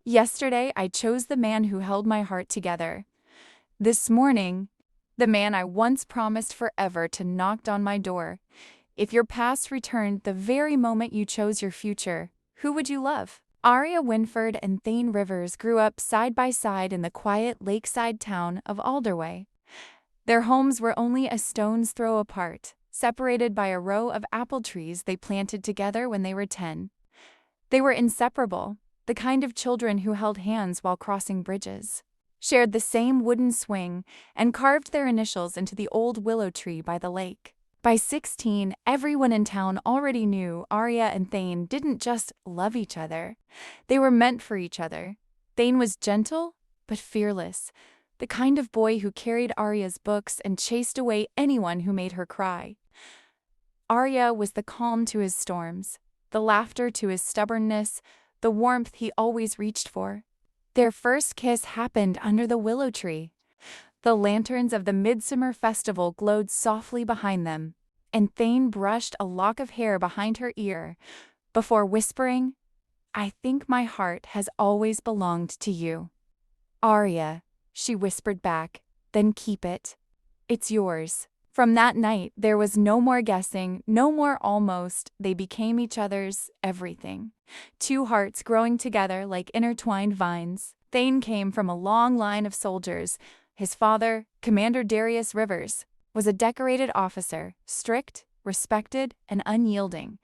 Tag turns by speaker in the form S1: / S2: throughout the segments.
S1: Yesterday, I chose the man who held my heart together. This morning, the man I once promised forever to knocked on my door. If your past returned the very moment you chose your future, who would you love? Aria Winford and Thane Rivers grew up side by side in the quiet lakeside town of Alderway. Their homes were only a stone's throw apart, separated by a row of apple trees they planted together when they were 10. They were inseparable, the kind of children who held hands while crossing bridges, shared the same wooden swing, and carved their initials into the old willow tree by the lake. By 16, everyone in town already knew Aria and Thane didn't just love each other. They were meant for each other. Thane was gentle, but fearless, the kind of boy who carried Aria's books and chased away anyone who made her cry. Aria was the calm to his storms, the laughter to his stubbornness, the warmth he always reached for. Their first kiss happened under the willow tree. The lanterns of the midsummer festival glowed softly behind them, and Thane brushed a lock of hair behind her ear before whispering, "I think my heart has always belonged to you." "Aria," she whispered back, "then keep it. It's yours." From that night, there was no more guessing, no more almost. They became each other's everything. Two hearts growing together like intertwined vines. Thane came from a long line of soldiers. His father, Commander Darius Rivers, was a decorated officer, strict, respected, and unyielding.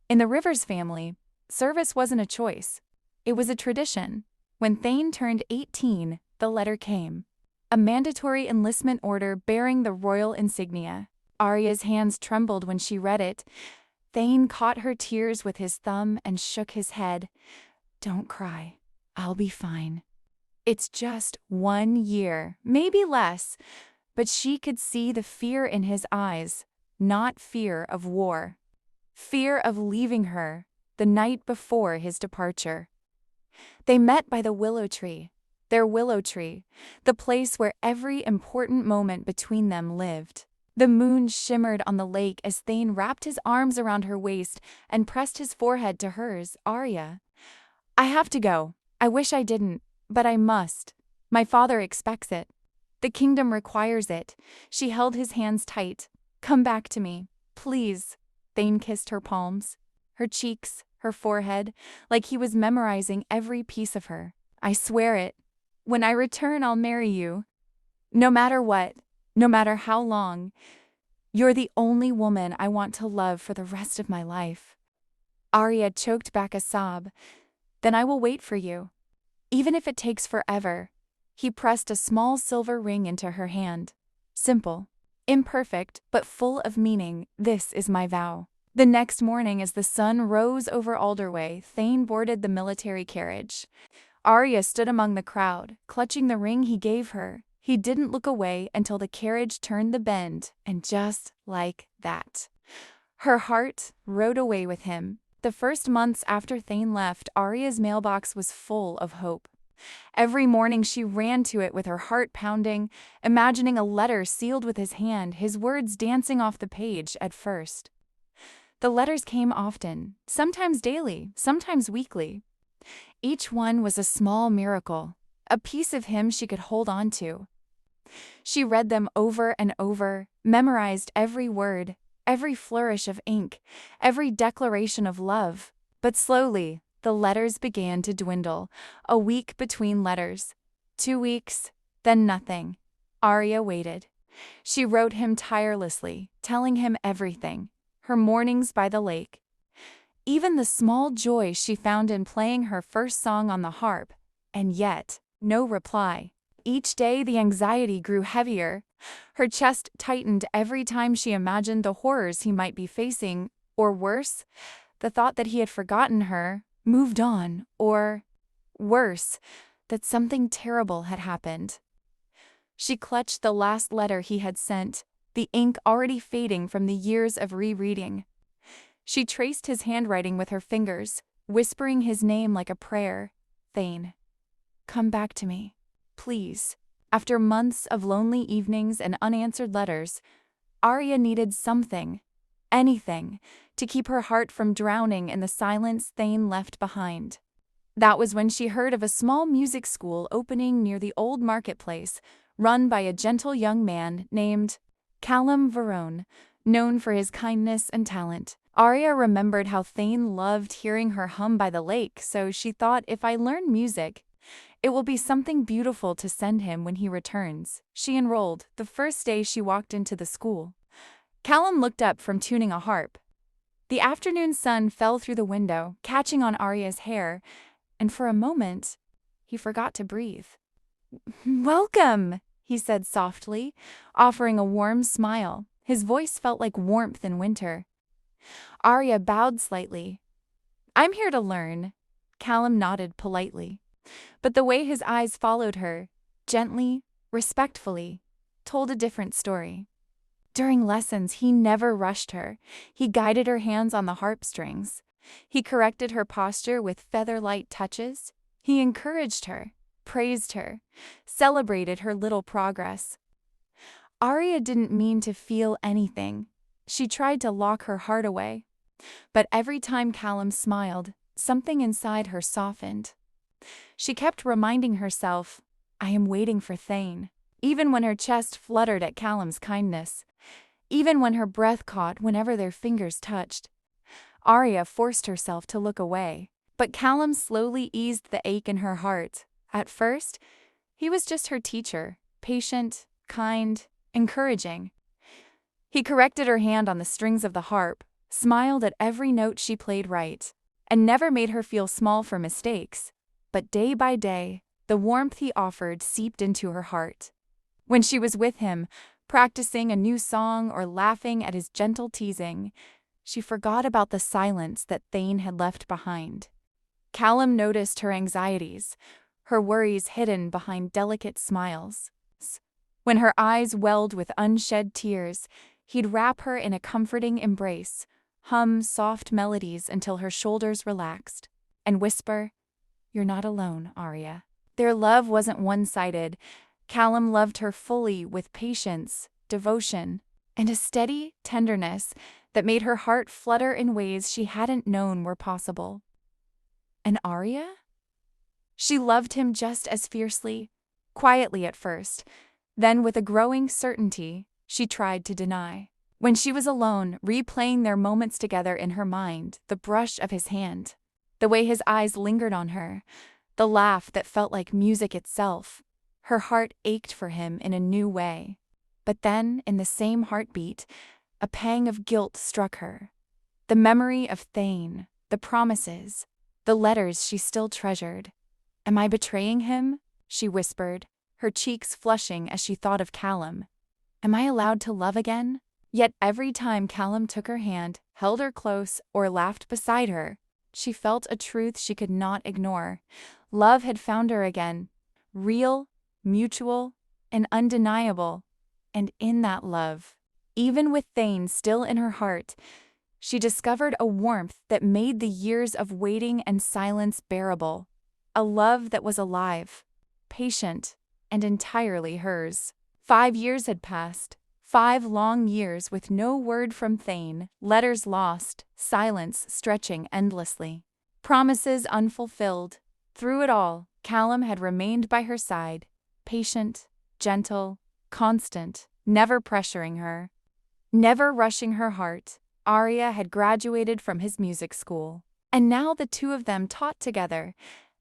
S1: In the Rivers family, service wasn't a choice. It was a tradition. When Thane turned 18, the letter came. A mandatory enlistment order bearing the royal insignia. Aria's hands trembled when she read it. Thane caught her tears with his thumb and shook his head. "Don't cry. I'll be fine. It's just 1 year, maybe less." But she could see the fear in his eyes, not fear of war. Fear of leaving her the night before his departure. They met by the willow tree. Their willow tree, the place where every important moment between them lived. The moon shimmered on the lake as Thane wrapped his arms around her waist and pressed his forehead to hers. "Aria, I have to go. I wish I didn't, but I must. My father expects it. The kingdom requires it." She held his hands tight. "Come back to me, please." Thane kissed her palms, her cheeks, her forehead, like he was memorizing every piece of her. "I swear it. When I return, I'll marry you. No matter what, no matter how long. You're the only woman I want to love for the rest of my life." Aria choked back a sob. "Then I will wait for you, even if it takes forever." He pressed a small silver ring into her hand. "Simple, imperfect, but full of meaning. This is my vow." The next morning, as the sun rose over Alderway, Thane boarded the military carriage. Aria stood among the crowd, clutching the ring he gave her. He didn't look away until the carriage turned the bend, and just like that, her heart rode away with him. The first months after Thane left, Aria's mailbox was full of hope. Every morning she ran to it with her heart pounding, imagining a letter sealed with his hand, his words dancing off the page at first. The letters came often, sometimes daily, sometimes weekly. Each one was a small miracle, a piece of him she could hold on to. She read them over and over, memorized every word, every flourish of ink, every declaration of love. But slowly, the letters began to dwindle. A week between letters, 2 weeks, then nothing. Aria waited. She wrote him tirelessly, telling him everything, her mornings by the lake, even the small joy she found in playing her first song on the harp, and yet, no reply. Each day the anxiety grew heavier. Her chest tightened every time she imagined the horrors he might be facing, or worse, the thought that he had forgotten her, moved on, or, worse, that something terrible had happened. She clutched the last letter he had sent, the ink already fading from the years of rereading. She traced his handwriting with her fingers, whispering his name like a prayer. "Thane, come back to me, please." After months of lonely evenings and unanswered letters, Aria needed something, anything, to keep her heart from drowning in the silence Thane left behind. That was when she heard of a small music school opening near the old marketplace, run by a gentle young man named Callum, known for his kindness and talent. Aria remembered how Thane loved hearing her hum by the lake, so she thought, if I learn music, it will be something beautiful to send him when he returns. She enrolled the first day she walked into the school. Callum looked up from tuning a harp. The afternoon sun fell through the window, catching on Aria's hair, and for a moment, he forgot to breathe. "Welcome," he said softly, offering a warm smile. His voice felt like warmth in winter. Aria bowed slightly. "I'm here to learn." Callum nodded politely, but the way his eyes followed her, gently, respectfully, told a different story. During lessons, he never rushed her. He guided her hands on the harp strings. He corrected her posture with feather-light touches. He encouraged her, praised her, celebrated her little progress. Aria didn't mean to feel anything. She tried to lock her heart away. But every time Callum smiled, something inside her softened. She kept reminding herself, I am waiting for Thane, even when her chest fluttered at Callum's kindness, even when her breath caught whenever their fingers touched. Aria forced herself to look away, but Callum slowly eased the ache in her heart. At first, he was just her teacher, patient, kind, encouraging. He corrected her hand on the strings of the harp, smiled at every note she played right, and never made her feel small for mistakes. But day by day, the warmth he offered seeped into her heart. When she was with him, practicing a new song or laughing at his gentle teasing, she forgot about the silence that Thane had left behind. Callum noticed her anxieties, her worries hidden behind delicate smiles. When her eyes welled with unshed tears, he'd wrap her in a comforting embrace, hum soft melodies until her shoulders relaxed, and whisper, "You're not alone, Aria." Their love wasn't one-sided. Callum loved her fully with patience, devotion, and a steady tenderness that made her heart flutter in ways she hadn't known were possible. And Aria? She loved him just as fiercely, quietly at first, then with a growing certainty she tried to deny. When she was alone, replaying their moments together in her mind, the brush of his hand, the way his eyes lingered on her, the laugh that felt like music itself, her heart ached for him in a new way. But then, in the same heartbeat, a pang of guilt struck her. The memory of Thane, the promises, the letters she still treasured. "Am I betraying him?" she whispered, her cheeks flushing as she thought of Callum. "Am I allowed to love again?" Yet every time Callum took her hand, held her close, or laughed beside her, she felt a truth she could not ignore. Love had found her again, real, mutual, and undeniable. And in that love, even with Thane still in her heart, she discovered a warmth that made the years of waiting and silence bearable. A love that was alive, patient, and entirely hers. 5 years had passed. 5 long years with no word from Thane, letters lost, silence stretching endlessly. Promises unfulfilled. Through it all, Callum had remained by her side, patient, gentle, constant, never pressuring her, never rushing her heart. Aria had graduated from his music school, and now the two of them taught together,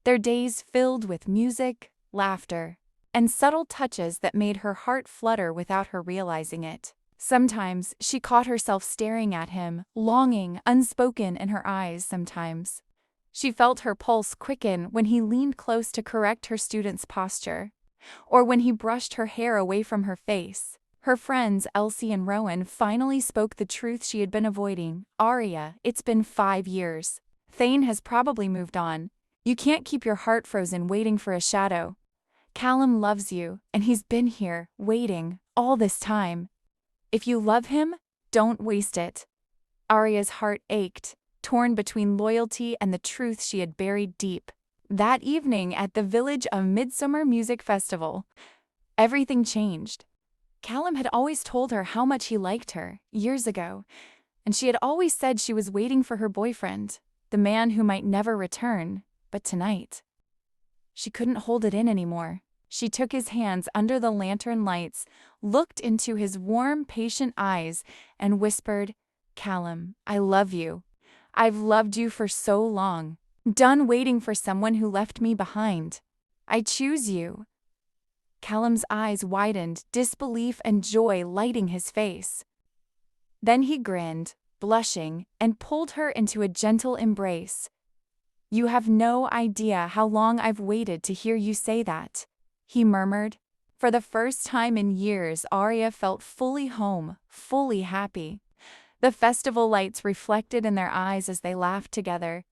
S1: their days filled with music, laughter, and subtle touches that made her heart flutter without her realizing it. Sometimes she caught herself staring at him, longing unspoken in her eyes sometimes. She felt her pulse quicken when he leaned close to correct her student's posture, or when he brushed her hair away from her face. Her friends Elsie and Rowan finally spoke the truth she had been avoiding. "Aria, it's been 5 years. Thane has probably moved on. You can't keep your heart frozen waiting for a shadow. Callum loves you, and he's been here, waiting, all this time. If you love him, don't waste it." Aria's heart ached, torn between loyalty and the truth she had buried deep. That evening at the Village of Midsummer Music Festival, everything changed. Callum had always told her how much he liked her, years ago, and she had always said she was waiting for her boyfriend, the man who might never return. But tonight, she couldn't hold it in anymore. She took his hands under the lantern lights, looked into his warm, patient eyes, and whispered, "Callum, I love you. I've loved you for so long. Done waiting for someone who left me behind. I choose you." Callum's eyes widened, disbelief and joy lighting his face. Then he grinned, blushing, and pulled her into a gentle embrace. "You have no idea how long I've waited to hear you say that," he murmured. For the first time in years, Aria felt fully home, fully happy. The festival lights reflected in their eyes as they laughed together,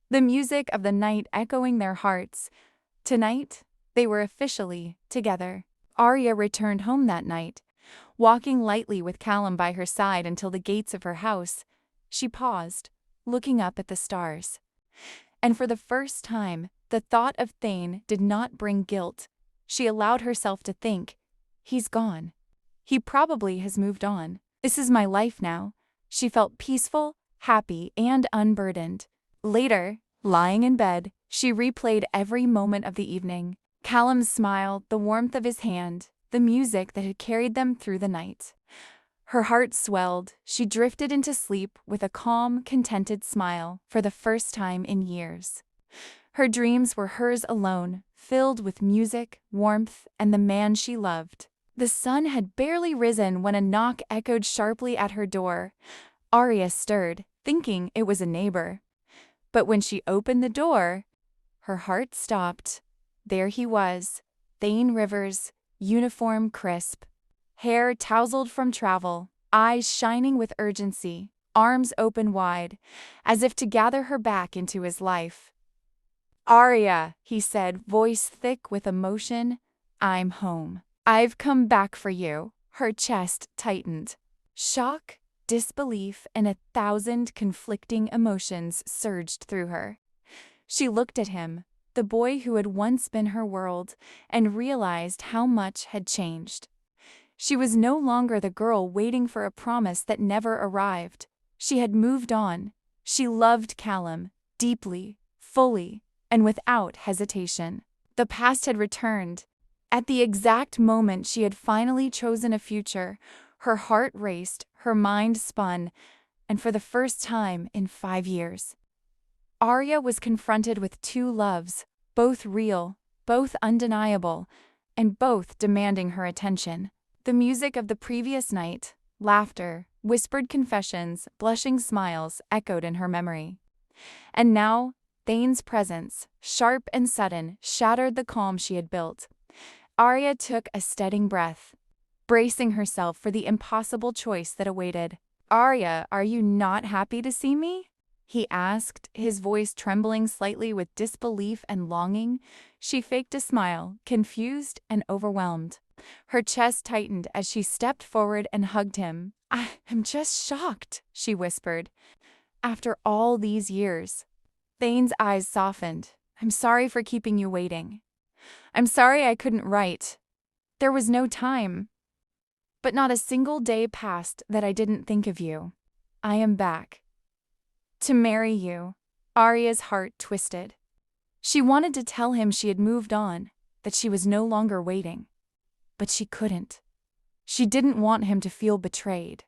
S1: the music of the night echoing their hearts. Tonight, they were officially together. Aria returned home that night. Walking lightly with Callum by her side until the gates of her house, she paused, looking up at the stars. And for the first time, the thought of Thane did not bring guilt. She allowed herself to think, "He's gone. He probably has moved on. This is my life now." She felt peaceful, happy, and unburdened. Later, lying in bed, she replayed every moment of the evening. Callum's smile, the warmth of his hand, the music that had carried them through the night. Her heart swelled. She drifted into sleep with a calm, contented smile for the first time in years. Her dreams were hers alone, filled with music, warmth, and the man she loved. The sun had barely risen when a knock echoed sharply at her door. Aria stirred, thinking it was a neighbor. But when she opened the door, her heart stopped. There he was, Thane Rivers, uniform crisp, hair tousled from travel, eyes shining with urgency, arms open wide, as if to gather her back into his life. "Aria," he said, voice thick with emotion, "I'm home. I've come back for you." Her chest tightened. Shock, disbelief, and 1,000 conflicting emotions surged through her. She looked at him, the boy who had once been her world, and realized how much had changed. She was no longer the girl waiting for a promise that never arrived. She had moved on. She loved Callum, deeply, fully, and without hesitation. The past had returned. At the exact moment she had finally chosen a future, her heart raced, her mind spun, and for the first time in 5 years, Aria was confronted with two loves, both real, both undeniable, and both demanding her attention. The music of the previous night, laughter, whispered confessions, blushing smiles echoed in her memory. And now, Thane's presence, sharp and sudden, shattered the calm she had built. Aria took a steadying breath, bracing herself for the impossible choice that awaited. "Aria, are you not happy to see me?" he asked, his voice trembling slightly with disbelief and longing. She faked a smile, confused and overwhelmed. Her chest tightened as she stepped forward and hugged him. "I am just shocked," she whispered. "After all these years." Thane's eyes softened. "I'm sorry for keeping you waiting. I'm sorry I couldn't write. There was no time. But not a single day passed that I didn't think of you. I am back. To marry you." Aria's heart twisted. She wanted to tell him she had moved on, that she was no longer waiting. But she couldn't. She didn't want him to feel betrayed.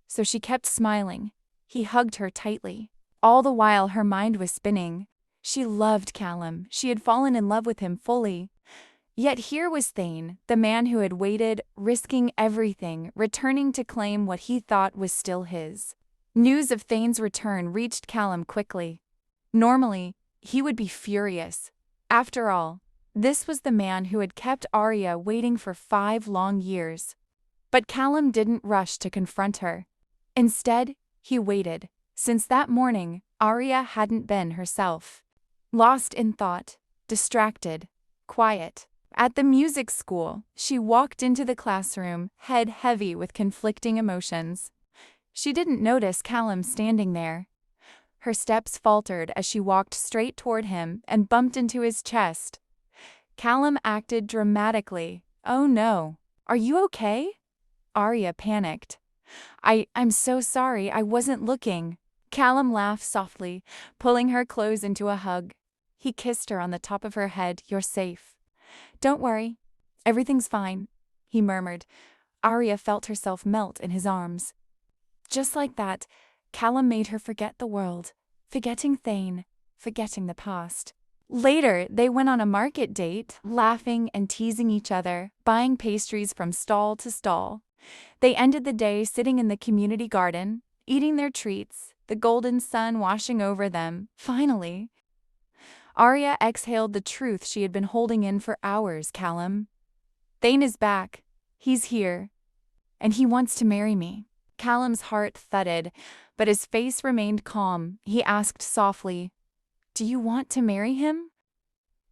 S1: So she kept smiling. He hugged her tightly. All the while her mind was spinning. She loved Callum. She had fallen in love with him fully. Yet here was Thane, the man who had waited, risking everything, returning to claim what he thought was still his. News of Thane's return reached Callum quickly. Normally, he would be furious. After all, this was the man who had kept Aria waiting for 5 long years. But Callum didn't rush to confront her. Instead, he waited. Since that morning, Aria hadn't been herself. Lost in thought, distracted, quiet. At the music school, she walked into the classroom, head heavy with conflicting emotions. She didn't notice Callum standing there. Her steps faltered as she walked straight toward him and bumped into his chest. Callum acted dramatically. "Oh no, are you okay?" Aria panicked. I'm so sorry, I wasn't looking." Callum laughed softly, pulling her close into a hug. He kissed her on the top of her head. You're safe. Don't worry. Everything's fine, he murmured. Aria felt herself melt in his arms. Just like that, Callum made her forget the world, forgetting Thane, forgetting the past. Later, they went on a market date, laughing and teasing each other, buying pastries from stall to stall. They ended the day sitting in the community garden, eating their treats, the golden sun washing over them. Finally, Aria exhaled the truth she had been holding in for hours. Callum. Thane is back. He's here. And he wants to marry me. Callum's heart thudded, but his face remained calm. He asked softly, Do you want to marry him?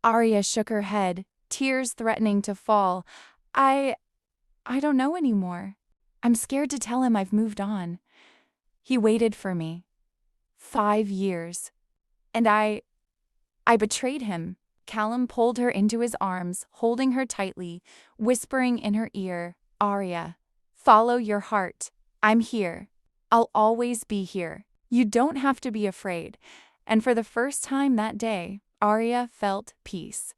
S1: Aria shook her head, tears threatening to fall. I don't know anymore. I'm scared to tell him I've moved on. He waited for me. 5 years. And I betrayed him. Callum pulled her into his arms, holding her tightly, whispering in her ear, Aria, follow your heart. I'm here. I'll always be here. You don't have to be afraid. And for the first time that day, Aria felt peace.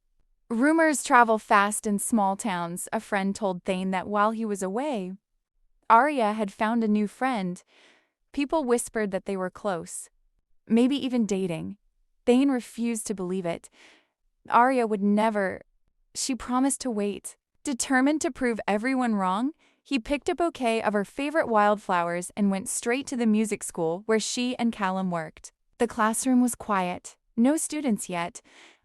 S1: Rumors travel fast in small towns. A friend told Thane that while he was away, Aria had found a new friend. People whispered that they were close, maybe even dating. Thane refused to believe it. Aria would never. She promised to wait. Determined to prove everyone wrong, he picked a bouquet of her favorite wildflowers and went straight to the music school where she and Callum worked. The classroom was quiet. No students yet.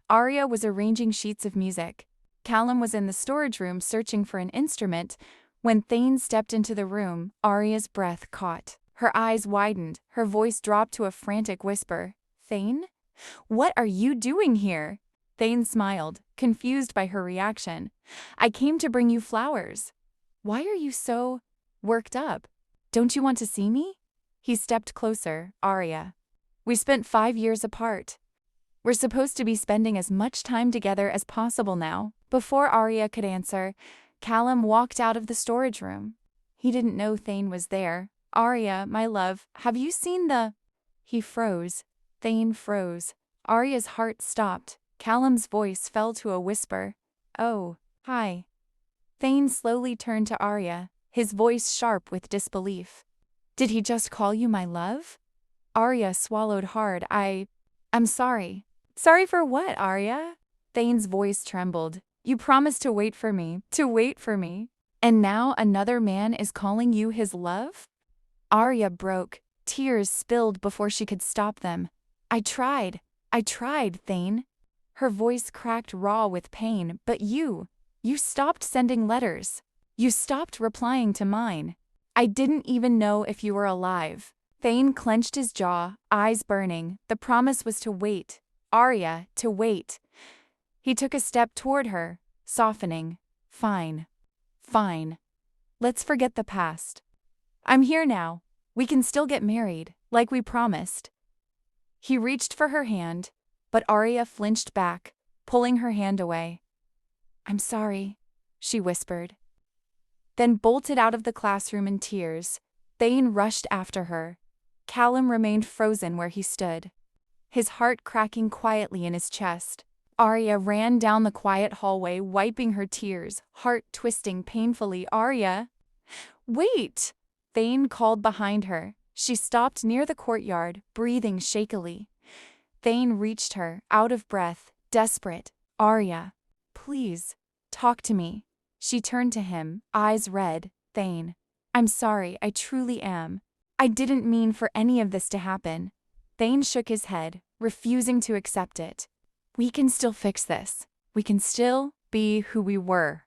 S1: Aria was arranging sheets of music. Callum was in the storage room searching for an instrument. When Thane stepped into the room, Aria's breath caught. Her eyes widened. Her voice dropped to a frantic whisper. Thane? What are you doing here? Thane smiled, confused by her reaction. I came to bring you flowers. Why are you so worked up? Don't you want to see me? He stepped closer. Aria. We spent 5 years apart. We're supposed to be spending as much time together as possible now. Before Aria could answer, Callum walked out of the storage room. He didn't know Thane was there. Aria, my love, have you seen the... He froze. Thane froze. Aria's heart stopped. Callum's voice fell to a whisper. Oh, hi. Thane slowly turned to Aria, his voice sharp with disbelief. Did he just call you my love? Aria swallowed hard. I'm sorry. Sorry for what, Aria? Thane's voice trembled. You promised to wait for me. And now another man is calling you his love? Aria broke. Tears spilled before she could stop them. I tried, Thane. Her voice cracked raw with pain, but you stopped sending letters. You stopped replying to mine. I didn't even know if you were alive. Thane clenched his jaw, eyes burning. The promise was to wait. Aria, to wait. He took a step toward her, softening. Fine. Let's forget the past. I'm here now. We can still get married, like we promised. He reached for her hand, but Aria flinched back, pulling her hand away. I'm sorry, she whispered. Then bolted out of the classroom in tears. Thane rushed after her. Callum remained frozen where he stood, his heart cracking quietly in his chest. Aria ran down the quiet hallway, wiping her tears, heart twisting painfully. Aria! Wait! Thane called behind her. She stopped near the courtyard, breathing shakily. Thane reached her, out of breath, desperate. Aria, please, talk to me. She turned to him, eyes red. Thane, I'm sorry, I truly am. I didn't mean for any of this to happen. Thane shook his head, refusing to accept it. We can still fix this. We can still be who we were.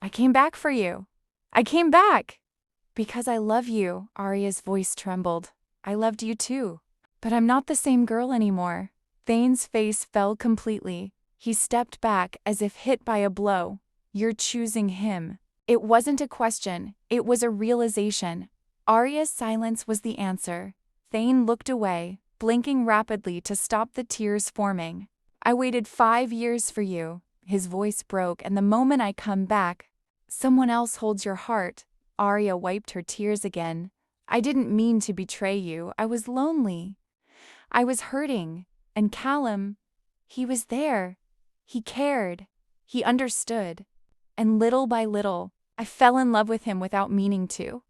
S1: I came back for you. I came back. Because I love you, Aria's voice trembled. I loved you too. But I'm not the same girl anymore. Thane's face fell completely. He stepped back as if hit by a blow. You're choosing him. It wasn't a question. It was a realization. Aria's silence was the answer. Thane looked away, blinking rapidly to stop the tears forming. I waited 5 years for you. His voice broke, and the moment I come back, someone else holds your heart. Aria wiped her tears again. I didn't mean to betray you. I was lonely. I was hurting. And Callum, He was there. He cared. He understood. And little by little, I fell in love with him without meaning to.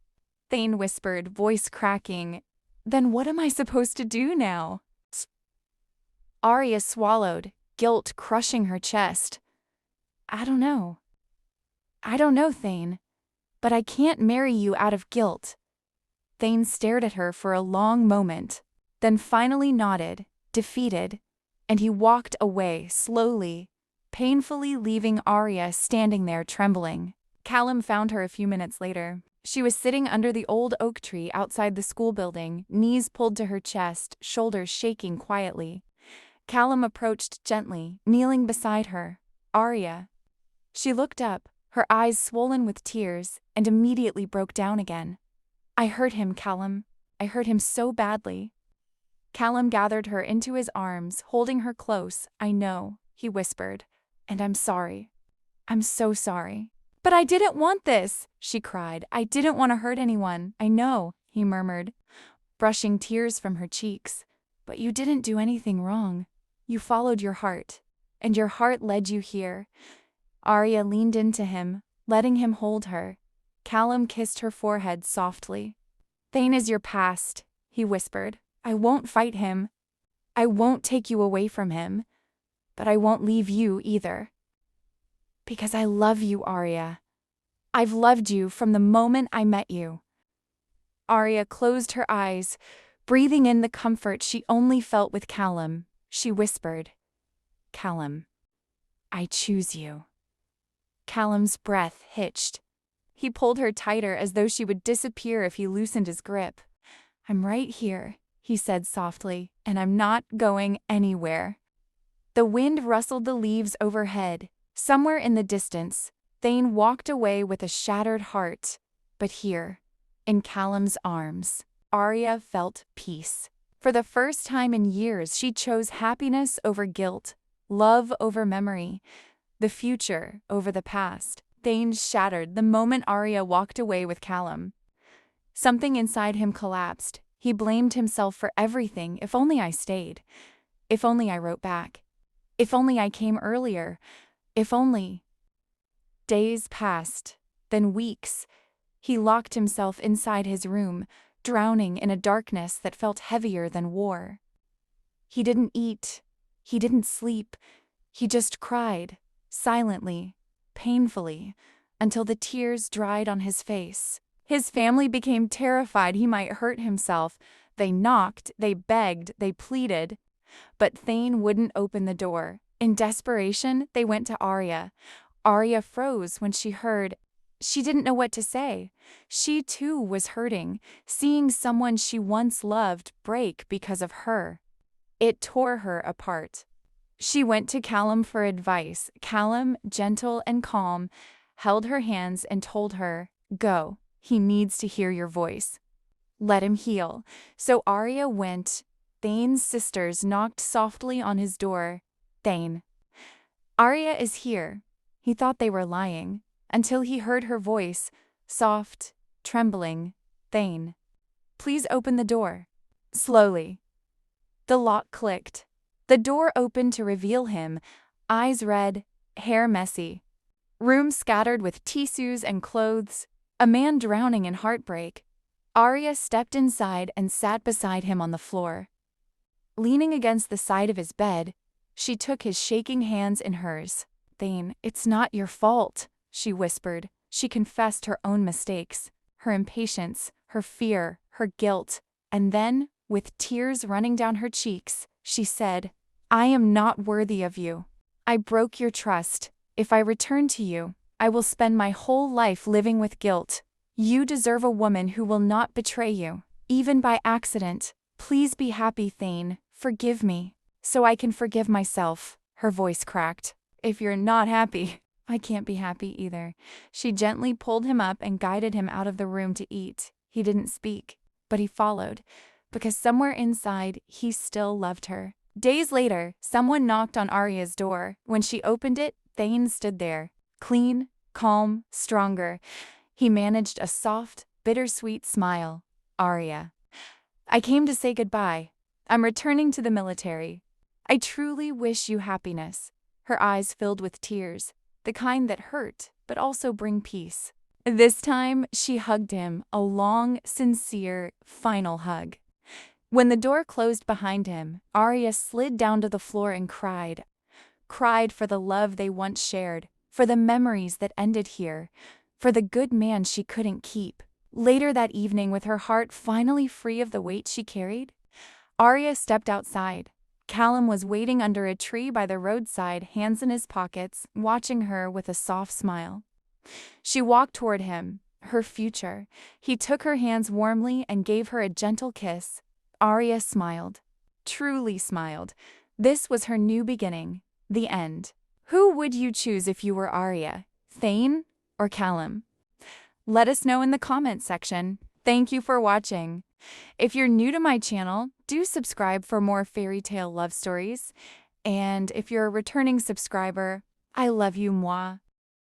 S1: Thane whispered, voice cracking. Then what am I supposed to do now? Aria swallowed, guilt crushing her chest. I don't know. I don't know, Thane. But I can't marry you out of guilt. Thane stared at her for a long moment, then finally nodded, defeated, and he walked away slowly, painfully leaving Aria standing there trembling. Callum found her a few minutes later. She was sitting under the old oak tree outside the school building, knees pulled to her chest, shoulders shaking quietly. Callum approached gently, kneeling beside her. Aria. She looked up, her eyes swollen with tears, and immediately broke down again. I hurt him, Callum. I hurt him so badly. Callum gathered her into his arms, holding her close. I know, he whispered, and I'm sorry. I'm so sorry. But I didn't want this, she cried. I didn't want to hurt anyone. I know, he murmured, brushing tears from her cheeks. But you didn't do anything wrong. You followed your heart, and your heart led you here. Aria leaned into him, letting him hold her. Callum kissed her forehead softly. Thane is your past, he whispered. I won't fight him. I won't take you away from him. But I won't leave you either. Because I love you, Aria. I've loved you from the moment I met you. Aria closed her eyes, breathing in the comfort she only felt with Callum. She whispered, Callum, I choose you. Callum's breath hitched. He pulled her tighter as though she would disappear if he loosened his grip. I'm right here, he said softly, and I'm not going anywhere. The wind rustled the leaves overhead. Somewhere in the distance, Thane walked away with a shattered heart. But here, in Callum's arms, Aria felt peace. For the first time in years, she chose happiness over guilt, love over memory, the future over the past. Thane shattered the moment Aria walked away with Callum. Something inside him collapsed. He blamed himself for everything. If only I stayed. If only I wrote back. If only I came earlier. If only. Days passed, then weeks. He locked himself inside his room, drowning in a darkness that felt heavier than war. He didn't eat. He didn't sleep. He just cried, silently, painfully, until the tears dried on his face. His family became terrified he might hurt himself. They knocked, they begged, they pleaded. But Thane wouldn't open the door. In desperation, they went to Aria. Aria froze when she heard. She didn't know what to say. She too was hurting, seeing someone she once loved break because of her. It tore her apart. She went to Callum for advice. Callum, gentle and calm, held her hands and told her, Go, he needs to hear your voice. Let him heal. So Aria went. Thane's sisters knocked softly on his door. Thane. Aria is here. He thought they were lying, until he heard her voice, soft, trembling. Thane. Please open the door. Slowly. The lock clicked. The door opened to reveal him, eyes red, hair messy. Room scattered with tissues and clothes, a man drowning in heartbreak. Aria stepped inside and sat beside him on the floor. Leaning against the side of his bed, she took his shaking hands in hers. Thane, it's not your fault, she whispered. She confessed her own mistakes, her impatience, her fear, her guilt, and then, with tears running down her cheeks, she said, I am not worthy of you. I broke your trust. If I return to you, I will spend my whole life living with guilt. You deserve a woman who will not betray you, even by accident. Please be happy, Thane. Forgive me, so I can forgive myself. Her voice cracked. If you're not happy, I can't be happy either. She gently pulled him up and guided him out of the room to eat. He didn't speak, but he followed, because somewhere inside, he still loved her. Days later, someone knocked on Aria's door. When she opened it, Thane stood there, clean, calm, stronger. He managed a soft, bittersweet smile. Aria. I came to say goodbye. I'm returning to the military. I truly wish you happiness. Her eyes filled with tears, the kind that hurt, but also bring peace. This time, she hugged him, a long, sincere, final hug. When the door closed behind him, Aria slid down to the floor and cried for the love they once shared, for the memories that ended here, for the good man she couldn't keep. Later that evening, with her heart finally free of the weight she carried, Aria stepped outside. Callum was waiting under a tree by the roadside, hands in his pockets, watching her with a soft smile. She walked toward him, her future. He took her hands warmly and gave her a gentle kiss. Aria smiled, truly smiled. This was her new beginning, the end. Who would you choose if you were Aria, Thane or Callum? Let us know in the comments section. Thank you for watching. If you're new to my channel, do subscribe for more fairy tale love stories. And if you're a returning subscriber, I love you, moi.